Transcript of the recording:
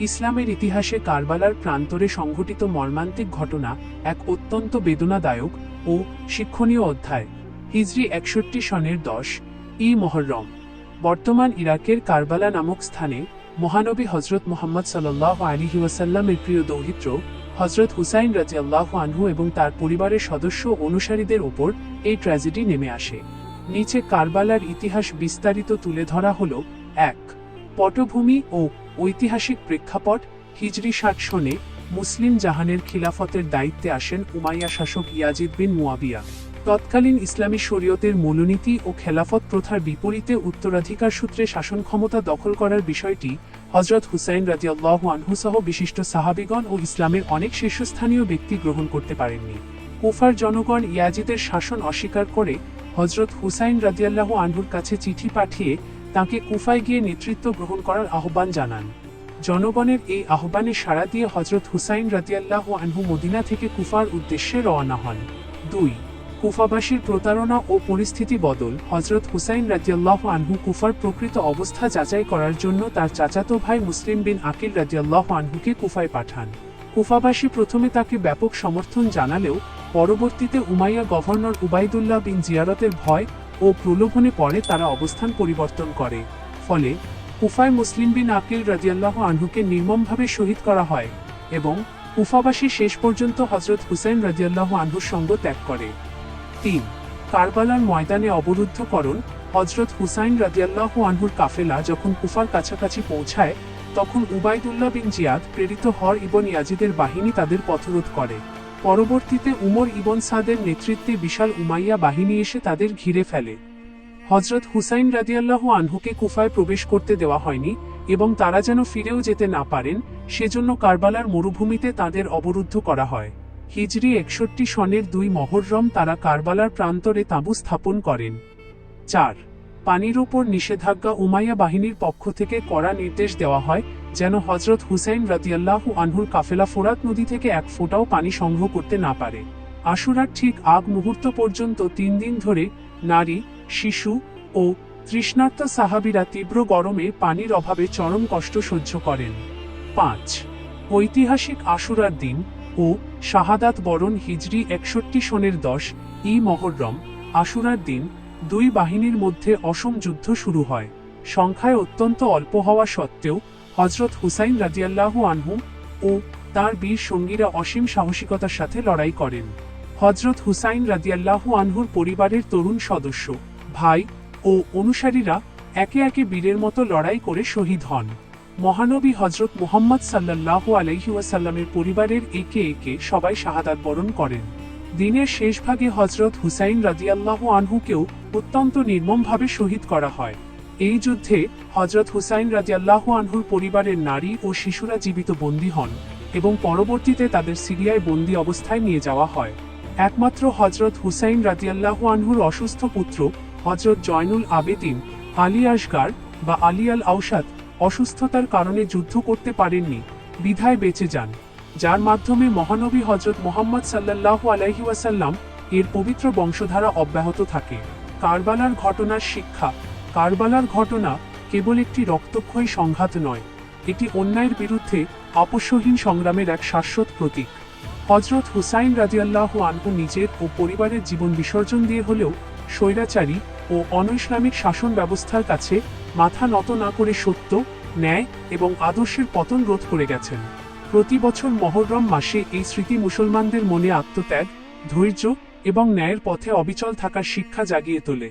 ইসলামের ইতিহাসে কারবালার প্রান্তরে সংঘটিত মর্মান্তিক ঘটনা এক অত্যন্ত বেদনাদায়ক ও শিক্ষণীয় অধ্যায়। হিজরি ৬১ সনের 10 মুহররম বর্তমান ইরাকের কারবালা নামক স্থানে মহানবী হযরত মুহাম্মদ সাল্লাল্লাহু আলাইহি ওয়াসাল্লামের প্রিয় দৌহিত্র হযরত হুসাইন রাদিয়াল্লাহু আনহু এবং তার পরিবারের সদস্য অনুসারীদের ওপর এই ট্র্যাজেডি নেমে আসে। নিচে কারবালার ইতিহাস বিস্তারিত তুলে ধরা হলো। ১. পটভূমি ও ঐতিহাসিক প্রেক্ষাপট। হিজরি ৬০ সনে মুসলিম জাহানের খিলাফতের দায়িত্বে আসেন উমাইয়া শাসক ইয়াজিদ বিন মুয়াবিয়া। তৎকালীন ইসলামী শরীয়তের মূলনীতি ও খেলাফত প্রথার বিপরীতে উত্তরাধিকার সূত্রে শাসন ক্ষমতা দখল করার বিষয়টি হযরত হুসাইন রাদিয়াল্লাহু আনহু সহ বিশিষ্ট সাহাবীগণ ও ইসলামের অনেক শীর্ষস্থানীয় ব্যক্তি গ্রহণ করতে পারেননি। কুফার জনগণ ইয়াজিদের শাসন অস্বীকার করে হযরত হুসাইন রাদিয়াল্লাহু আনহুর কাছে চিঠি পাঠিয়ে তাঁকে কুফায় গিয়ে নেতৃত্ব গ্রহণ করার আহ্বান জানান। জনগণের এই আহ্বানে সাড়া দিয়ে হযরত হুসাইন রাদিয়াল্লাহু আনহু মদিনা থেকে কুফার উদ্দেশ্যে রওনা হন। ২. কুফাবাসীর প্রতারণা ও পরিস্থিতি বদল। হযরত হুসাইন রাদিয়াল্লাহু আনহু কুফার প্রকৃত অবস্থা যাচাই করার জন্য তার চাচাতো ভাই মুসলিম বিন আকিল রাদিয়াল্লাহু আনহুকে কুফায় পাঠান। কুফাবাসী প্রথমে তাকে ব্যাপক সমর্থন জানালেও পরবর্তীতে উমাইয়া গভর্নর উবাইদুল্লাহ বিন জিয়ারতের ভয় ও প্রলোভনে পড়ে তারা অবস্থান পরিবর্তন করে। ফলে কুফায় মুসলিম বিন আকিল রাদিয়াল্লাহু আনহুকে নির্মমভাবে শহীদ করা হয় এবং কুফাবাসী শেষ পর্যন্ত হযরত হুসাইন রাদিয়াল্লাহু আনহুর সঙ্গ ত্যাগ করে। ৩. কারবালার ময়দানে অবরুদ্ধকরণ। হযরত হুসাইন রাদিয়াল্লাহু আনহুর কাফেলা যখন কুফার কাছাকাছি পৌঁছায় তখন উবাইদুল্লাহ বিন জিয়াদ প্রেরিত হর ইবন ইয়াজিদের বাহিনী তাদের পথরোধ করে। পরবর্তীতে উমর ইবন সাদের নেতৃত্বে বিশাল উমাইয়া বাহিনী এসে তাদের ঘিরে ফেলে। হযরত হুসাইন রাদিয়াল্লাহু আনহুকে কুফায় প্রবেশ করতে দেওয়া হয়নি এবং তারা যেন ফিরেও যেতে না পারেন সেজন্য কারবালার মরুভূমিতে তাদের অবরুদ্ধ করা হয়। হিজরি ৬১ সনের ২ মুহররম তারা কারবালার প্রান্তরে তাঁবু স্থাপন করেন। ৪. পানির ওপর নিষেধাজ্ঞা। উমাইয়া বাহিনীর পক্ষ থেকে কড়া নির্দেশ দেওয়া হয় যেন হযরত হুসাইন রাদিয়াল্লাহু আনহুর কাফেলা ফোরাত নদী থেকে এক ফোঁটাও পানি সংগ্রহ করতে না পারে। আশুরার ঠিক আগ মুহূর্ত পর্যন্ত ৩ দিন ধরে নারী, শিশু ও তৃষ্ণার্ত সাহাবীরা তীব্র গরমে পানির অভাবে চরম কষ্ট সহ্য করেন। ৫. ঐতিহাসিক আশুরার দিন ও শাহাদাত বরণ। হিজরি ৬১ সনের ১০ মুহররম আশুরার দিন ২ বাহিনীর মধ্যে অসম যুদ্ধ শুরু হয়। সংখ্যায় অত্যন্ত অল্প হওয়া সত্ত্বেও হযরত হুসাইন রাদিয়াল্লাহু আনহু ও তার বীর সঙ্গীরা অসীম সাহসিকতার সাথে লড়াই করেন। হযরত হুসাইন রাদিয়াল্লাহু আনহুর পরিবারের তরুণ সদস্য, ভাই ও অনুসারীরা একে একে বীরের মতো লড়াই করে শহীদ হন। মহানবী হযরত মুহাম্মদ সাল্লাল্লাহু আলাইহি ওয়াসাল্লামের পরিবারের একে একে সবাই শাহাদাত বরণ করেন। দিনের শেষ ভাগে হযরত হুসাইন রাদিয়াল্লাহু আনহুকেও অত্যন্ত নির্মমভাবে শহীদ করা হয়। এই যুদ্ধে হযরত হুসাইন রাদিয়াল্লাহু আনহুর পরিবারের নারী ও শিশুরা জীবিত বন্দী হন এবং পরবর্তীতে তাদের সিরিয়ায় বন্দী অবস্থায় নিয়ে যাওয়া হয়। একমাত্র হযরত হুসাইন রাদিয়াল্লাহু আনহুর অসুস্থ পুত্র হযরত জয়নুল আবেদিন আলী আসগার বা আলী আল আওসাদ অসুস্থতার কারণে যুদ্ধ করতে পারেননি, বিধায় বেঁচে যান, যার মাধ্যমে মহানবী হযরত মুহাম্মদ সাল্লাল্লাহু আলাইহি ওয়াসাল্লাম এর পবিত্র বংশধারা অব্যাহত থাকে। কারবালার ঘটনার শিক্ষা। কারবালার ঘটনা কেবল একটি রক্তক্ষয়ী সংঘাত নয়, এটি অন্যায়ের বিরুদ্ধে আপোষহীন সংগ্রামের এক শাশ্বত প্রতীক। হযরত হুসাইন রাদিয়াল্লাহু আনহু নিজের ও পরিবারের জীবন বিসর্জন দিয়ে হলেও স্বৈরাচারী ও অনৈসলামিক শাসন ব্যবস্থার কাছে মাথা নত না করে সত্য, ন্যায় এবং আদর্শের পতন রোধ করে গেছেন। প্রতি বছর মুহররম মাসে এই স্মৃতি মুসলমানদের মনে আত্মত্যাগ, ধৈর্য এবং ন্যায়ের পথে অবিচল থাকার শিক্ষা জাগিয়ে তোলে।